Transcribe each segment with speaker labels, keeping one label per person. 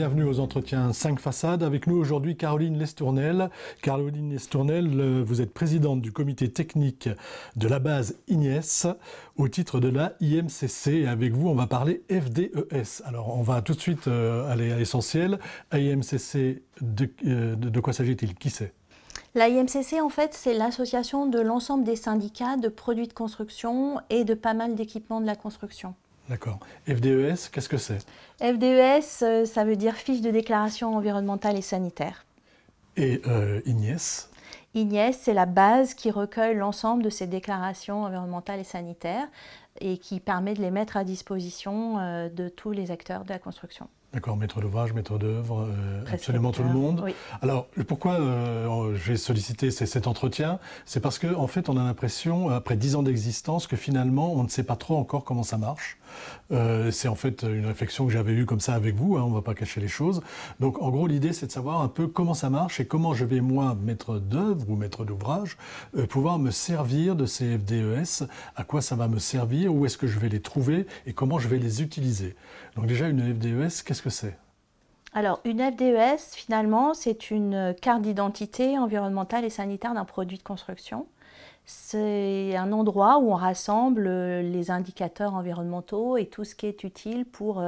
Speaker 1: bienvenue aux entretiens 5 façades. Avec nous aujourd'hui Caroline Lestournel. Caroline Lestournel, vous êtes présidente du comité technique de la base IGNES au titre de la IMCC. Et avec vous, on va parler FDES. Alors, on va tout de suite aller à l'essentiel. IMCC, de quoi s'agit-il? Qui c'est?
Speaker 2: La IMCC, en fait, c'est l'association de l'ensemble des syndicats de produits de construction et de pas mal d'équipements de la construction.
Speaker 1: D'accord. FDES, qu'est-ce que c'est?
Speaker 2: FDES, ça veut dire fiche de déclaration environnementale et sanitaire.
Speaker 1: Et IGNES?
Speaker 2: IGNES, c'est la base qui recueille l'ensemble de ces déclarations environnementales et sanitaires et qui permet de les mettre à disposition de tous les acteurs de la construction.
Speaker 1: D'accord, maître d'ouvrage, maître d'œuvre, absolument tout le monde.
Speaker 2: Oui.
Speaker 1: Alors, pourquoi j'ai sollicité cet entretien? C'est parce qu'en fait, on a l'impression, après 10 ans d'existence, que finalement, on ne sait pas trop encore comment ça marche. C'est en fait une réflexion que j'avais eue comme ça avec vous, hein, on ne va pas cacher les choses. Donc, en gros, l'idée, c'est de savoir un peu comment ça marche et comment je vais, moi, maître d'œuvre ou maître d'ouvrage, pouvoir me servir de ces FDES, à quoi ça va me servir, où est-ce que je vais les trouver et comment je vais les utiliser. Donc déjà, une FDES, qu'est-ce que c'est?
Speaker 2: Alors, une FDES, finalement, c'est une carte d'identité environnementale et sanitaire d'un produit de construction. C'est un endroit où on rassemble les indicateurs environnementaux et tout ce qui est utile pour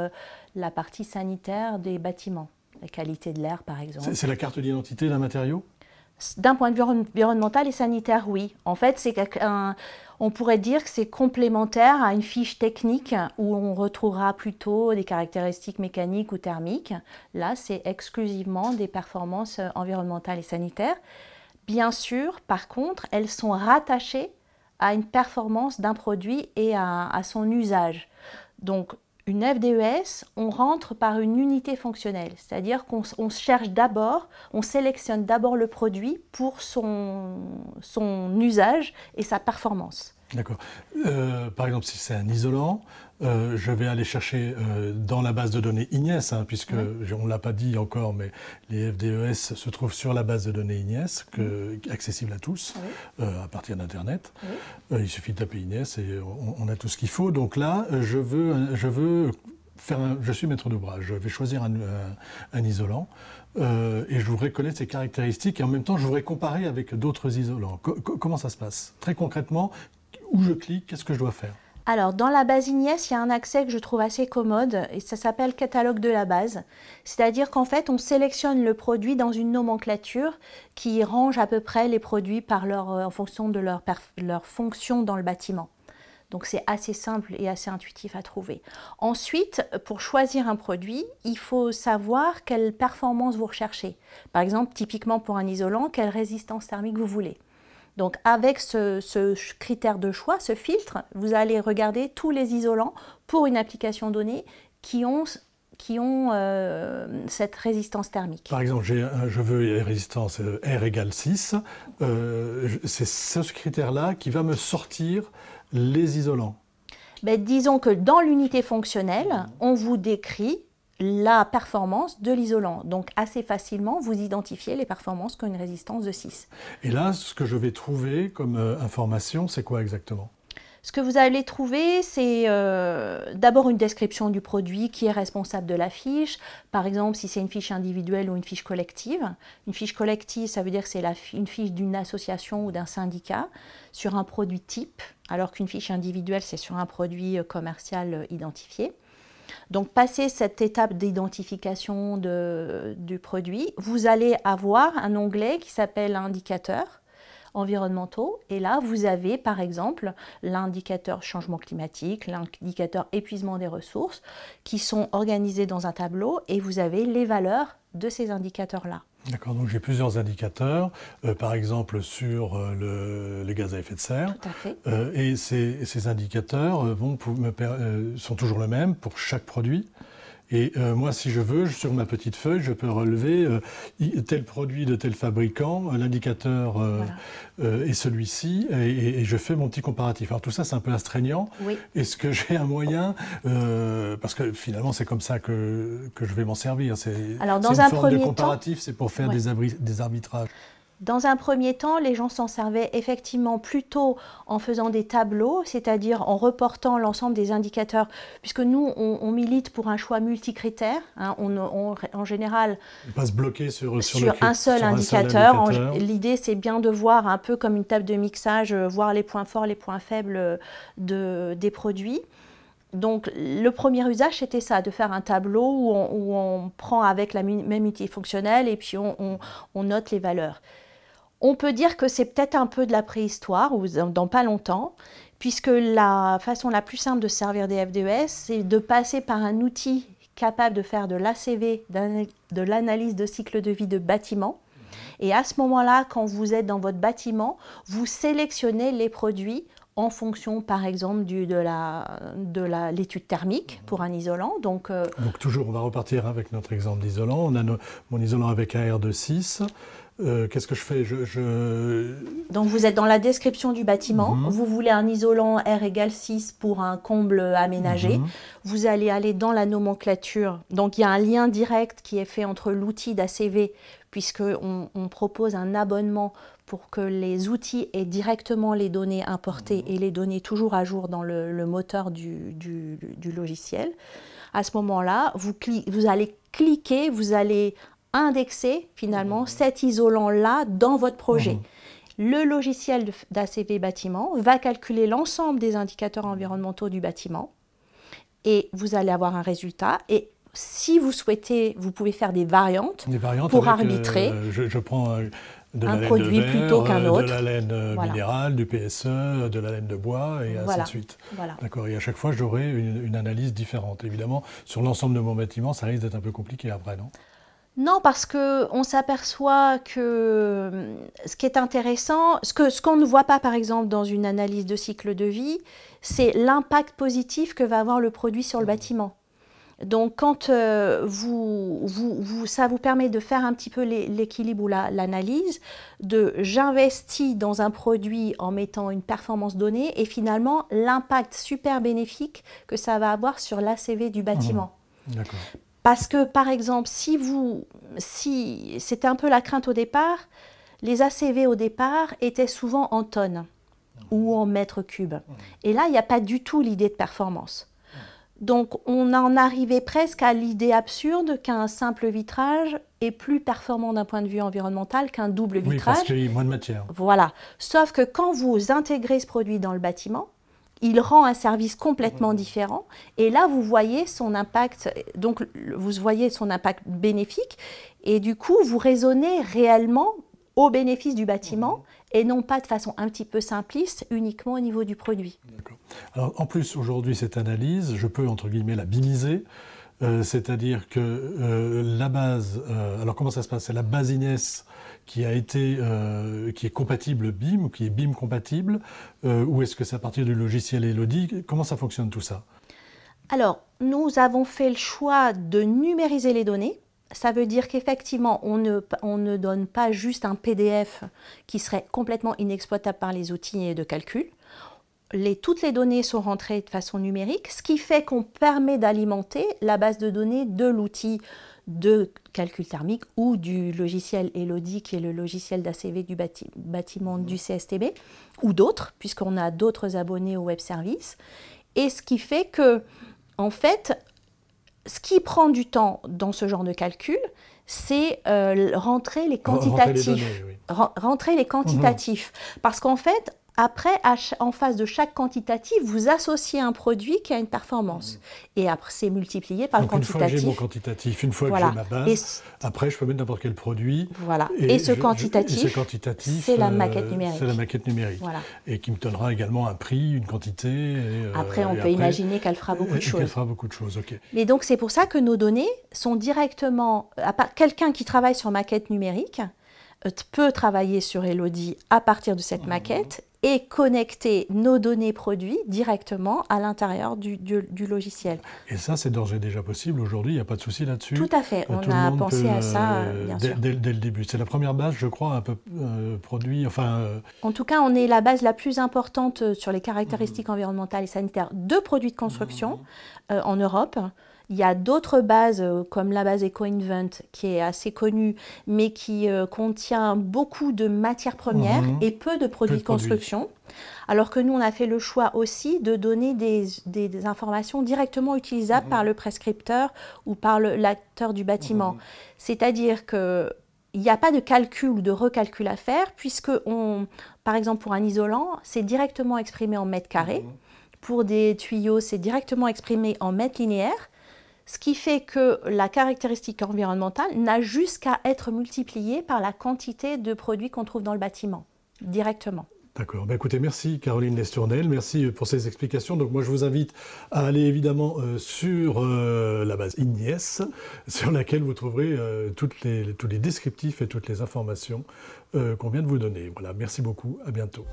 Speaker 2: la partie sanitaire des bâtiments, la qualité de l'air, par exemple.
Speaker 1: C'est la carte d'identité d'un matériau?
Speaker 2: D'un point de vue environnemental et sanitaire, oui. En fait, on pourrait dire que c'est complémentaire à une fiche technique où on retrouvera plutôt des caractéristiques mécaniques ou thermiques. Là, c'est exclusivement des performances environnementales et sanitaires. Bien sûr, par contre, elles sont rattachées à une performance d'un produit et à son usage. Donc, une FDES, on rentre par une unité fonctionnelle, c'est-à-dire qu'on cherche d'abord, on sélectionne d'abord le produit pour son usage et sa performance.
Speaker 1: D'accord. Par exemple, si c'est un isolant, je vais aller chercher dans la base de données IGNES, hein, puisque on ne l'a pas dit encore, mais les FDES se trouvent sur la base de données IGNES, accessible à tous, à partir d'Internet. Il suffit de taper IGNES et on a tout ce qu'il faut. Donc là, je suis maître d'ouvrage, je vais choisir un isolant et je voudrais connaître ses caractéristiques et en même temps, je voudrais comparer avec d'autres isolants. Comment ça se passe? Très concrètement, où je clique, qu'est-ce que je dois faire?
Speaker 2: Alors, dans la base IGNES, il y a un accès que je trouve assez commode et ça s'appelle catalogue de la base. C'est-à-dire qu'en fait, on sélectionne le produit dans une nomenclature qui range à peu près les produits en fonction de leur fonction dans le bâtiment. Donc, c'est assez simple et assez intuitif à trouver. Ensuite, pour choisir un produit, il faut savoir quelle performance vous recherchez. Par exemple, typiquement pour un isolant, quelle résistance thermique vous voulez. Donc avec ce critère de choix, ce filtre, vous allez regarder tous les isolants pour une application donnée qui ont cette résistance thermique.
Speaker 1: Par exemple, je veux une résistance R égale 6. C'est ce critère-là qui va me sortir les isolants.
Speaker 2: Ben, disons que dans l'unité fonctionnelle, on vous décrit la performance de l'isolant. Donc assez facilement, vous identifiez les performances qui ont une résistance de 6.
Speaker 1: Et là, ce que je vais trouver comme information, c'est quoi exactement?
Speaker 2: Ce que vous allez trouver, c'est d'abord une description du produit qui est responsable de la fiche. Par exemple, si c'est une fiche individuelle ou une fiche collective. Une fiche collective, ça veut dire que c'est une fiche d'une association ou d'un syndicat sur un produit type, alors qu'une fiche individuelle, c'est sur un produit commercial identifié. Donc, passé cette étape d'identification du produit, vous allez avoir un onglet qui s'appelle indicateurs environnementaux. Et là, vous avez par exemple l'indicateur changement climatique, l'indicateur épuisement des ressources qui sont organisés dans un tableau et vous avez les valeurs de ces indicateurs-là.
Speaker 1: D'accord, donc j'ai plusieurs indicateurs, par exemple sur les gaz à effet de serre.
Speaker 2: Tout à fait.
Speaker 1: Et ces indicateurs sont toujours les mêmes pour chaque produit. Et moi, si je veux, sur ma petite feuille, je peux relever tel produit de tel fabricant, l'indicateur est celui-ci, et je fais mon petit comparatif. Alors tout ça, c'est un peu astreignant. Oui. Est-ce que j'ai un moyen, parce que finalement, c'est comme ça que je vais m'en servir. Alors, dans un forme de comparatif, c'est pour faire des arbitrages.
Speaker 2: Dans un premier temps, les gens s'en servaient effectivement plutôt en faisant des tableaux, c'est-à-dire en reportant l'ensemble des indicateurs, puisque nous, on milite pour un choix multicritère. Hein, en général,
Speaker 1: on ne pas se bloquer sur
Speaker 2: un seul indicateur. L'idée, c'est bien de voir un peu comme une table de mixage, voir les points forts, les points faibles des produits. Donc, le premier usage, c'était ça, de faire un tableau où on prend avec la même unité fonctionnelle et puis on note les valeurs. On peut dire que c'est peut-être un peu de la préhistoire, ou dans pas longtemps, puisque la façon la plus simple de se servir des FDES, c'est de passer par un outil capable de faire de l'ACV, de l'analyse de cycle de vie de bâtiment. Et à ce moment-là, quand vous êtes dans votre bâtiment, vous sélectionnez les produits en fonction, par exemple, de l'étude thermique pour un isolant. Donc
Speaker 1: toujours, on va repartir avec notre exemple d'isolant. On a mon isolant avec un R26. Qu'est-ce que je fais?
Speaker 2: Donc vous êtes dans la description du bâtiment, vous voulez un isolant R égale 6 pour un comble aménagé, vous allez aller dans la donc il y a un lien direct qui est fait entre l'outil d'ACV, puisqu'on propose un abonnement pour que les outils aient directement les données importées et les données toujours à jour dans le moteur du logiciel. À ce moment-là, vous allez cliquer, vous allez indexer finalement cet isolant-là dans votre projet. Le logiciel d'ACV bâtiment va calculer l'ensemble des indicateurs environnementaux du bâtiment et vous allez avoir un résultat. Et si vous souhaitez, vous pouvez faire des variantes pour arbitrer.
Speaker 1: Je prends
Speaker 2: un produit plutôt qu'un autre.
Speaker 1: De la laine minérale, du PSE, de la laine de bois et ainsi de suite. D'accord. Et à chaque fois, j'aurai une analyse différente. Évidemment, sur l'ensemble de mon bâtiment, ça risque d'être un peu compliqué après, non?
Speaker 2: Non, parce qu'on s'aperçoit que ce qui est intéressant, ce qu'on ne voit pas par exemple dans une analyse de cycle de vie, c'est l'impact positif que va avoir le produit sur le bâtiment. Donc quand ça vous permet de faire un petit peu l'équilibre ou l'analyse, j'investis dans un produit en mettant une performance donnée et finalement l'impact super bénéfique que ça va avoir sur l'ACV du bâtiment.
Speaker 1: D'accord.
Speaker 2: Parce que, par exemple, si c'était un peu la crainte au départ, les ACV au départ étaient souvent en tonnes ou en mètres cubes. Et là, il n'y a pas du tout l'idée de performance. Donc, on en arrivait presque à l'idée absurde qu'un simple vitrage est plus performant d'un point de vue environnemental qu'un double vitrage.
Speaker 1: Oui, parce qu'il y a moins de matière.
Speaker 2: Voilà. Sauf que quand vous intégrez ce produit dans le bâtiment, il rend un service complètement différent et là vous voyez son impact, donc vous voyez son impact bénéfique et du coup vous raisonnez réellement au bénéfice du bâtiment et non pas de façon un petit peu simpliste uniquement au niveau du produit.
Speaker 1: D'accord. Alors en plus aujourd'hui cette analyse, je peux entre guillemets la bimiser, c'est-à-dire que la base, alors comment ça se passe? C'est la base Inès qui est compatible BIM ou qui est BIM compatible, ou est-ce que c'est à partir du logiciel Elodie? Comment ça fonctionne tout ça?
Speaker 2: Alors, nous avons fait le choix de numériser les données. Ça veut dire qu'effectivement, on ne donne pas juste un PDF qui serait complètement inexploitable par les outils de calcul. Toutes les données sont rentrées de façon numérique, ce qui fait qu'on permet d'alimenter la base de données de l'outil de calcul thermique ou du logiciel Elodie, qui est le logiciel d'ACV du bâtiment du CSTB, ou d'autres, puisqu'on a d'autres abonnés au web service. Et ce qui fait que, en fait, ce qui prend du temps dans ce genre de calcul, c'est rentrer les quantitatifs. Rentrer les quantitatifs. Parce qu'en fait, après, en face de chaque quantitatif, vous associez un produit qui a une performance. Et après, c'est multiplié par le quantitatif.
Speaker 1: Une fois que j'ai mon quantitatif, une fois que j'ai ma base, après, je peux mettre n'importe quel produit.
Speaker 2: Voilà. Et ce quantitatif, c'est la maquette numérique.
Speaker 1: C'est la maquette numérique.
Speaker 2: Voilà.
Speaker 1: Et qui me donnera également un prix, une quantité.
Speaker 2: Après, on peut imaginer qu'elle fera beaucoup de choses.
Speaker 1: Qu'elle fera beaucoup de choses, ok.
Speaker 2: Mais donc, c'est pour ça que nos données sont directement... Quelqu'un qui travaille sur maquette numérique peut travailler sur Elodie à partir de cette maquette et connecter nos données produits directement à l'intérieur du logiciel.
Speaker 1: Et ça, c'est d'ores et déjà possible aujourd'hui, il n'y a pas de souci là-dessus.
Speaker 2: Tout à fait, on a pensé à ça, bien sûr.
Speaker 1: Dès le début. C'est la première base, je crois, un peu produit,
Speaker 2: En tout cas, on est la base la plus importante sur les caractéristiques environnementales et sanitaires de produits de construction en Europe. Il y a d'autres bases, comme la base EcoInvent, qui est assez connue, mais qui contient beaucoup de matières premières et peu de produits de construction. Alors que nous, on a fait le choix aussi de donner des informations directement utilisables par le prescripteur ou par l'acteur du bâtiment. C'est-à-dire qu'il n'y a pas de calcul ou de recalcul à faire, puisque, par exemple, pour un isolant, c'est directement exprimé en mètres carrés. Pour des tuyaux, c'est directement exprimé en mètres linéaires. Ce qui fait que la caractéristique environnementale n'a juste qu'à être multipliée par la quantité de produits qu'on trouve dans le bâtiment, directement.
Speaker 1: D'accord. Ben écoutez, merci Caroline Lestournel, merci pour ces explications. Donc moi je vous invite à aller évidemment sur la base Ignies, sur laquelle vous trouverez tous les descriptifs et toutes les informations qu'on vient de vous donner. Voilà, merci beaucoup, à bientôt.